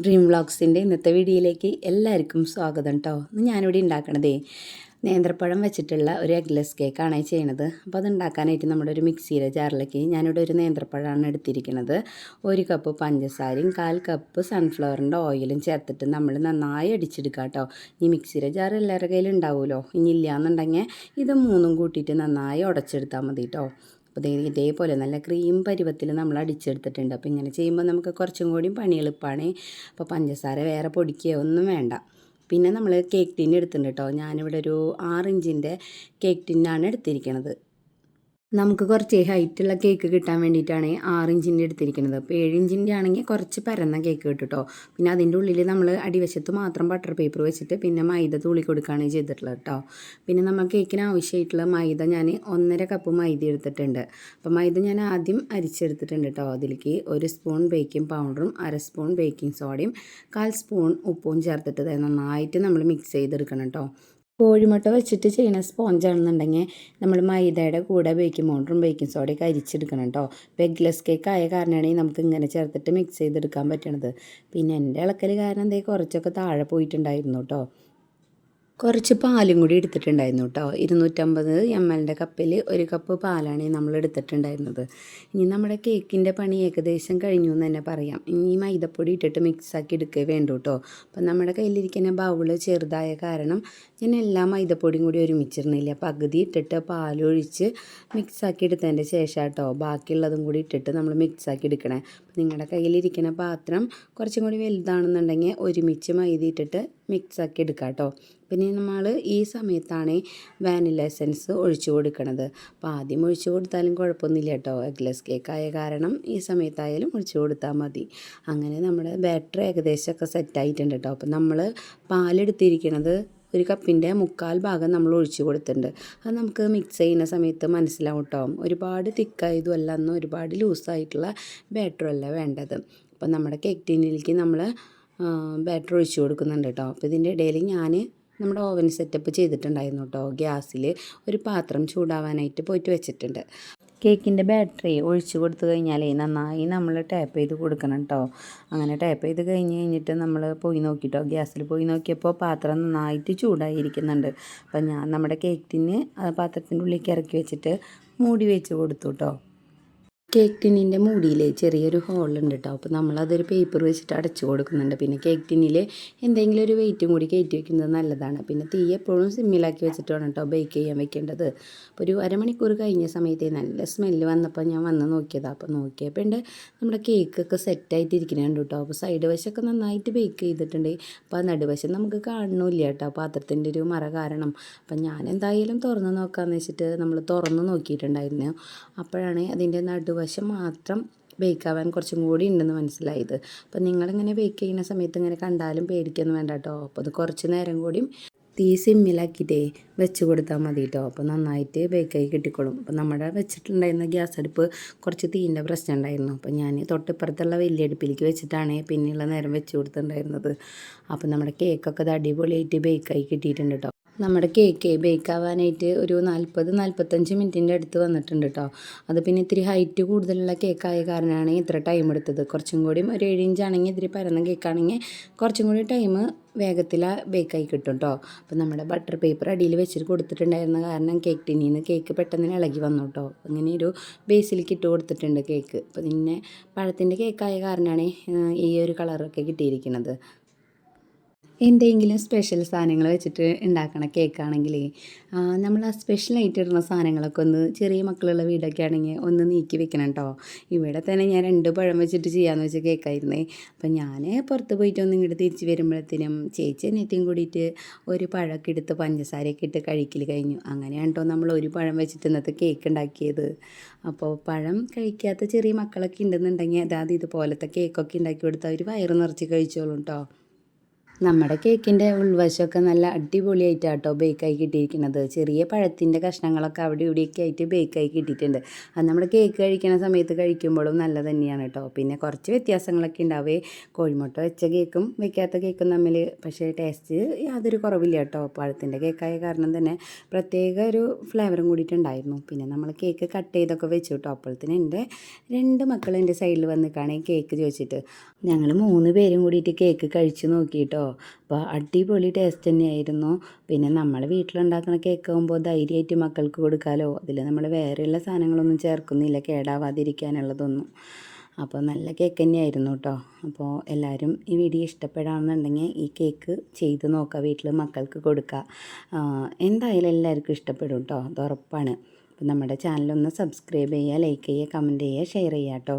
Dream വ്ളോഗ്സിൻ്റെ ഇന്നത്തെ വീഡിയോയിലേക്ക് എല്ലാവർക്കും സ്വാഗതം കേട്ടോ. ഇന്ന് ഞാനിവിടെ ഉണ്ടാക്കണതേ നേന്ത്രപ്പഴം വെച്ചിട്ടുള്ള ഒരു എഗ്ലെസ് കേക്കാണ് ചെയ്യണത്. അപ്പോൾ അത് ഉണ്ടാക്കാനായിട്ട് നമ്മുടെ ഒരു മിക്സിയിലെ ജാറിലേക്ക് ഞാനിവിടെ ഒരു നേന്ത്രപ്പഴമാണ് എടുത്തിരിക്കുന്നത്. 1 കപ്പ് പഞ്ചസാരയും 1/4 കപ്പ് സൺഫ്ലവറിൻ്റെ ഓയിലും ചേർത്തിട്ട് നമ്മൾ നന്നായി അടിച്ചെടുക്കുക കേട്ടോ. ഈ മിക്സിയിലെ ജാർ എല്ലാവരുടെ കയ്യിലും ഉണ്ടാവുമല്ലോ. ഇനി ഇല്ലയെന്നുണ്ടെങ്കിൽ ഇത് മൂന്നും കൂട്ടിയിട്ട് നന്നായി ഉടച്ചെടുത്താൽ മതി കേട്ടോ. അപ്പോൾ ഇതേപോലെ നല്ല ക്രീം പരുവത്തിൽ നമ്മൾ അടിച്ചെടുത്തിട്ടുണ്ട്. അപ്പോൾ ഇങ്ങനെ ചെയ്യുമ്പോൾ നമുക്ക് കുറച്ചും കൂടി പണി എളുപ്പമാണ്. അപ്പോൾ പഞ്ചസാര വേറെ പൊടിക്കുകയോ ഒന്നും വേണ്ട. പിന്നെ നമ്മൾ കേക്ക് ടിൻ എടുത്തിട്ടുണ്ട് കേട്ടോ. ഞാനിവിടെ ഒരു 6 ഇഞ്ചിൻ്റെ കേക്ക് ടിന്നാണ് എടുത്തിരിക്കുന്നത്. നമുക്ക് കുറച്ച് ഹൈറ്റുള്ള കേക്ക് കിട്ടാൻ വേണ്ടിയിട്ടാണ് 6 ഇഞ്ചിൻ്റെ എടുത്തിരിക്കുന്നത്. അപ്പോൾ 7 ഇഞ്ചിൻ്റെ ആണെങ്കിൽ കുറച്ച് പരന്ന കേക്ക് കിട്ടും കേട്ടോ. പിന്നെ അതിൻ്റെ ഉള്ളിൽ നമ്മൾ അടിവശത്ത് മാത്രം ബട്ടർ പേപ്പർ വെച്ചിട്ട് പിന്നെ മൈദ തൂളി കൊടുക്കുകയാണ് ചെയ്തിട്ടുള്ളത് കേട്ടോ. പിന്നെ നമ്മൾ കേക്കിന് ആവശ്യമായിട്ടുള്ള മൈദ ഞാൻ 1.5 കപ്പ് മൈദ എടുത്തിട്ടുണ്ട്. അപ്പോൾ മൈദ ഞാൻ ആദ്യം അരിച്ചെടുത്തിട്ടുണ്ട് കേട്ടോ. അതിലേക്ക് 1 സ്പൂൺ ബേക്കിംഗ് പൗഡറും 1/2 സ്പൂൺ ബേക്കിംഗ് സോഡയും 1/4 സ്പൂൺ ഉപ്പും ചേർത്തിട്ട് നന്നായിട്ട് നമ്മൾ മിക്സ് ചെയ്തെടുക്കണം കേട്ടോ. കോഴിമുട്ട വെച്ചിട്ട് ചെയ്യുന്ന സ്പോഞ്ചാണെന്നുണ്ടെങ്കിൽ നമ്മൾ മൈദയുടെ കൂടെ ബേക്കിംഗ് പൗഡറും ബേക്കിംഗ് സോഡയൊക്കെ അരിച്ചെടുക്കണം കേട്ടോ. ഇപ്പോൾ എഗ്ലെസ് കേക്ക് ആയ കാരണമാണ് നമുക്ക് ഇങ്ങനെ ചേർത്തിട്ട് മിക്സ് ചെയ്തെടുക്കാൻ പറ്റണത്. പിന്നെ എൻ്റെ ഇളക്കൽ കാരണം കുറച്ചൊക്കെ താഴെ പോയിട്ടുണ്ടായിരുന്നു കേട്ടോ. കുറച്ച് പാലും കൂടി എടുത്തിട്ടുണ്ടായിരുന്നു കേട്ടോ. 250 ml കപ്പിൽ 1 കപ്പ് പാലാണ് നമ്മൾ എടുത്തിട്ടുണ്ടായിരുന്നത്. ഇനി നമ്മുടെ കേക്കിൻ്റെ പണി ഏകദേശം കഴിഞ്ഞു എന്ന് തന്നെ പറയാം. ഇനി മൈദപ്പൊടി ഇട്ടിട്ട് മിക്സാക്കി എടുക്കുക വേണ്ടു കേട്ടോ. അപ്പം നമ്മുടെ കയ്യിലിരിക്കുന്ന ബൗള് ചെറുതായ കാരണം ഞാൻ എല്ലാ മൈദപ്പൊടിയും കൂടി ഒരുമിച്ചിരുന്നില്ല. പകുതി ഇട്ടിട്ട് പാലൊഴിച്ച് മിക്സാക്കി എടുത്തതിൻ്റെ ശേഷം കേട്ടോ ബാക്കിയുള്ളതും കൂടി ഇട്ടിട്ട് നമ്മൾ മിക്സാക്കി എടുക്കണേ. അപ്പം നിങ്ങളുടെ കയ്യിലിരിക്കുന്ന പാത്രം കുറച്ചും കൂടി വലുതാണെന്നുണ്ടെങ്കിൽ ഒരുമിച്ച് മൈദ ഇട്ടിട്ട് മിക്സാക്കി എടുക്കാം കേട്ടോ. പിന്നെ നമ്മൾ ഈ സമയത്താണ് വാനില എസൻസ് ഒഴിച്ചു കൊടുക്കണത്. അപ്പോൾ ആദ്യം ഒഴിച്ചു കൊടുത്താലും കുഴപ്പമൊന്നുമില്ല കേട്ടോ. എഗ്ലെസ് കേക്കായ കാരണം ഈ സമയത്തായാലും ഒഴിച്ചു കൊടുത്താൽ മതി. അങ്ങനെ നമ്മുടെ ബാറ്റർ ഏകദേശമൊക്കെ സെറ്റായിട്ടുണ്ട് കേട്ടോ. അപ്പോൾ നമ്മൾ പാലെടുത്തിരിക്കുന്നത് 1 കപ്പിൻ്റെ 1/4 ഭാഗം നമ്മൾ ഒഴിച്ചു കൊടുത്തിട്ടുണ്ട്. അത് നമുക്ക് മിക്സ് ചെയ്യുന്ന സമയത്ത് മനസ്സിലാവും കേട്ടോ. ഒരുപാട് തിക്കായതും അല്ല, എന്നാൽ ഒരുപാട് ലൂസായിട്ടുള്ള ബാറ്ററല്ല വേണ്ടത്. അപ്പോൾ നമ്മുടെ കേക്ക് ടീനിലേക്ക് നമ്മൾ ബാറ്റർ ഒഴിച്ചു കൊടുക്കുന്നുണ്ട് കേട്ടോ. അപ്പോൾ ഇതിൻ്റെ ഇടയിൽ ഞാൻ നമ്മുടെ ഓവൻ സെറ്റപ്പ് ചെയ്തിട്ടുണ്ടായിരുന്നു കേട്ടോ. ഗ്യാസിൽ ഒരു പാത്രം ചൂടാവാനായിട്ട് പോയിട്ട് വെച്ചിട്ടുണ്ട്. കേക്കിൻ്റെ ബാറ്ററി ഒഴിച്ച് കൊടുത്തു കഴിഞ്ഞാൽ നന്നായി നമ്മൾ ടാപ്പ് ചെയ്ത് കൊടുക്കണം കേട്ടോ. അങ്ങനെ ടാപ്പ് ചെയ്ത് കഴിഞ്ഞിട്ട് നമ്മൾ പോയി നോക്കിട്ടോ. ഗ്യാസിൽ പോയി നോക്കിയപ്പോൾ പാത്രം നന്നായിട്ട് ചൂടായിരിക്കുന്നുണ്ട്. അപ്പം ഞാൻ നമ്മുടെ കേക്കിന് പാത്രത്തിൻ്റെ ഉള്ളിലേക്ക് ഇറക്കി വെച്ചിട്ട് മൂടി വെച്ച് കൊടുത്തു കേട്ടോ. കേക്ക് ടിന്നിൻ്റെ മൂടിയിൽ ചെറിയൊരു ഹോളുണ്ട് കേട്ടോ. അപ്പോൾ നമ്മളതൊരു പേപ്പർ വെച്ചിട്ട് അടച്ചു കൊടുക്കുന്നുണ്ട്. പിന്നെ കേക്ക് ടിന്നിൽ എന്തെങ്കിലും ഒരു വെയിറ്റും കൂടി കയറ്റി വെക്കുന്നത് നല്ലതാണ്. പിന്നെ തീ എപ്പോഴും സിമ്മിലാക്കി വെച്ചിട്ട് വേണം കേട്ടോ ബേക്ക് ചെയ്യാൻ വെക്കേണ്ടത്. അപ്പോൾ ഒരു അരമണിക്കൂർ കഴിഞ്ഞ സമയത്ത് നല്ല സ്മെല്ല് വന്നപ്പോൾ ഞാൻ വന്ന് നോക്കിയതാണ്. അപ്പോൾ നോക്കിയപ്പോൾ ഉണ്ട് നമ്മുടെ കേക്കൊക്കെ സെറ്റായിട്ട് ഇരിക്കുന്നുണ്ട് കേട്ടോ. അപ്പോൾ സൈഡ് വശമൊക്കെ നന്നായിട്ട് ബേക്ക് ചെയ്തിട്ടുണ്ട്. അപ്പോൾ ആ നടുവശം നമുക്ക് കാണുന്നില്ല കേട്ടോ പാത്രത്തിൻ്റെ ഒരു മറ കാരണം. അപ്പം ഞാൻ എന്തായാലും തുറന്ന് നോക്കാമെന്ന് വെച്ചിട്ട് നമ്മൾ തുറന്ന് നോക്കിയിട്ടുണ്ടായിരുന്നു. അപ്പോഴാണ് അതിൻ്റെ നടുവശം മാത്രം ബേക്കാവാൻ കുറച്ചും കൂടി ഉണ്ടെന്ന് മനസ്സിലായത്. അപ്പോൾ നിങ്ങളിങ്ങനെ ബേക്ക് ചെയ്യുന്ന സമയത്ത് ഇങ്ങനെ കണ്ടാലും പേടിക്കൊന്നും വേണ്ട കേട്ടോ. അപ്പോൾ അത് കുറച്ച് നേരം കൂടി തീ സിമ്മിലാക്കിയിട്ടേ വെച്ച് കൊടുത്താൽ മതി കേട്ടോ. അപ്പോൾ നന്നായിട്ട് ബേക്കായി കിട്ടിക്കോളും. അപ്പോൾ നമ്മുടെ വെച്ചിട്ടുണ്ടായിരുന്ന ഗ്യാസ് അടുപ്പ് കുറച്ച് തീൻ്റെ പ്രശ്നം ഉണ്ടായിരുന്നു. അപ്പോൾ ഞാൻ തൊട്ടിപ്പുറത്തുള്ള വലിയ അടുപ്പിലേക്ക് വെച്ചിട്ടാണ് പിന്നെയുള്ള നേരം വെച്ച് കൊടുത്തിട്ടുണ്ടായിരുന്നത്. അപ്പോൾ നമ്മുടെ കേക്കൊക്കെ അത് അടിപൊളിയായിട്ട് ബേക്കായി കിട്ടിയിട്ടുണ്ട് കേട്ടോ. നമ്മുടെ കേക്ക് ബേക്കാവാനായിട്ട് ഒരു 40-45 മിനിറ്റിൻ്റെ അടുത്ത് വന്നിട്ടുണ്ട് കേട്ടോ. അത് പിന്നെ ഇത്തിരി ഹൈറ്റ് കൂടുതലുള്ള കേക്കായ കാരണമാണ് ഇത്ര ടൈം എടുത്തത്. കുറച്ചും കൂടി ഒരു 7 ഇഞ്ചാണെങ്കിൽ ഇത്തിരി പരന്ന കേക്കാണെങ്കിൽ കുറച്ചും കൂടി ടൈം വേഗത്തിൽ ബേക്കായി കിട്ടും കേട്ടോ. അപ്പോൾ നമ്മുടെ ബട്ടർ പേപ്പർ അടിയിൽ വെച്ചിട്ട് കൊടുത്തിട്ടുണ്ടായിരുന്ന കാരണം കേക്ക് ടിന്നിൽ നിന്ന് കേക്ക് പെട്ടെന്ന് ഇളകി വന്നു കേട്ടോ. അങ്ങനെ ഒരു ബേസിലേക്ക് ഇട്ട് കൊടുത്തിട്ടുണ്ട് കേക്ക്. അപ്പോൾ പിന്നെ പഴത്തിൻ്റെ കേക്കായ കാരണമാണ് ഈ ഒരു കളറൊക്കെ കിട്ടിയിരിക്കുന്നത്. എന്തെങ്കിലും സ്പെഷ്യൽ സാധനങ്ങൾ വെച്ചിട്ട് ഉണ്ടാക്കണ കേക്കാണെങ്കിൽ നമ്മൾ ആ സ്പെഷ്യലായിട്ട് ഇടുന്ന സാധനങ്ങളൊക്കെ ഒന്ന് ചെറിയ മക്കളുള്ള വീടൊക്കെ ആണെങ്കിൽ ഒന്ന് നീക്കി വെക്കണം കേട്ടോ. ഇവിടെ തന്നെ ഞാൻ 2 പഴം വെച്ചിട്ട് ചെയ്യാമെന്ന് വെച്ച കേക്കായിരുന്നേ. അപ്പം ഞാൻ പുറത്ത് പോയിട്ട് ഒന്ന് ഇങ്ങോട്ട് തിരിച്ച് വരുമ്പോഴത്തേനും ചേച്ചി അനിയത്തിയും കൂടിയിട്ട് ഒരു പഴമൊക്കെ എടുത്ത് പഞ്ചസാരയൊക്കെ ഇട്ട് കഴിക്കൽ കഴിഞ്ഞു. അങ്ങനെയാണ് കേട്ടോ നമ്മൾ ഒരു പഴം വെച്ചിട്ട് ഇന്നത്തെ കേക്ക് ഉണ്ടാക്കിയത്. അപ്പോൾ പഴം കഴിക്കാത്ത ചെറിയ മക്കളൊക്കെ ഉണ്ടെന്നുണ്ടെങ്കിൽ അതായത് ഇതുപോലത്തെ കേക്കൊക്കെ ഉണ്ടാക്കി കൊടുത്താൽ അവർ വയറ് നിറച്ച് കഴിച്ചോളും കേട്ടോ. നമ്മുടെ കേക്കിൻ്റെ ഉൾവശമൊക്കെ നല്ല അടിപൊളിയായിട്ടാട്ടോ ബേക്കായി കിട്ടിയിരിക്കുന്നത്. ചെറിയ പഴത്തിൻ്റെ കഷ്ണങ്ങളൊക്കെ അവിടെ ഇവിടെയൊക്കെ ആയിട്ട് ബേക്കായി കിട്ടിയിട്ടുണ്ട്. അത് നമ്മൾ കേക്ക് കഴിക്കുന്ന സമയത്ത് കഴിക്കുമ്പോഴും നല്ലത് തന്നെയാണ് കേട്ടോ. പിന്നെ കുറച്ച് വ്യത്യാസങ്ങളൊക്കെ ഉണ്ടാവേ, കോഴിമുട്ട വെച്ച കേക്കും വെക്കാത്ത കേക്കും തമ്മിൽ. പക്ഷേ ടേസ്റ്റ് യാതൊരു കുറവില്ല കേട്ടോ. പഴത്തിൻ്റെ കേക്കായ കാരണം തന്നെ പ്രത്യേക ഒരു ഫ്ലേവറും കൂടിയിട്ടുണ്ടായിരുന്നു. പിന്നെ നമ്മൾ കേക്ക് കട്ട് ചെയ്തൊക്കെ വെച്ചു കേട്ടോ. അപ്പോഴത്തേന് എൻ്റെ 2 മക്കൾ എൻ്റെ സൈഡിൽ വന്ന് കാണേ കേക്ക് ചോദിച്ചിട്ട് ഞങ്ങൾ 3 പേരും കൂടിയിട്ട് കേക്ക് കഴിച്ച് നോക്കിയിട്ടോ. അപ്പോൾ അടിപൊളി ടേസ്റ്റ് തന്നെയായിരുന്നു. പിന്നെ നമ്മൾ വീട്ടിലുണ്ടാക്കുന്ന കേക്ക് ആകുമ്പോൾ ധൈര്യമായിട്ട് മക്കൾക്ക് കൊടുക്കാമല്ലോ. അതിൽ നമ്മൾ വേറെയുള്ള സാധനങ്ങളൊന്നും ചേർക്കുന്നില്ല, കേടാവാതിരിക്കാനുള്ളതൊന്നും. അപ്പോൾ നല്ല കേക്ക് തന്നെയായിരുന്നു കേട്ടോ. അപ്പോൾ എല്ലാവരും ഈ വീഡിയോ ഇഷ്ടപ്പെടാമെന്നുണ്ടെങ്കിൽ ഈ കേക്ക് ചെയ്ത് നോക്കുക, വീട്ടിൽ മക്കൾക്ക് കൊടുക്കുക. എന്തായാലും എല്ലാവർക്കും ഇഷ്ടപ്പെടും കേട്ടോ, അത് ഉറപ്പാണ്. അപ്പോൾ നമ്മുടെ ചാനലൊന്ന് സബ്സ്ക്രൈബ് ചെയ്യുക, ലൈക്ക് ചെയ്യുക, കമൻറ്റ് ചെയ്യുക, ഷെയർ ചെയ്യുക കേട്ടോ.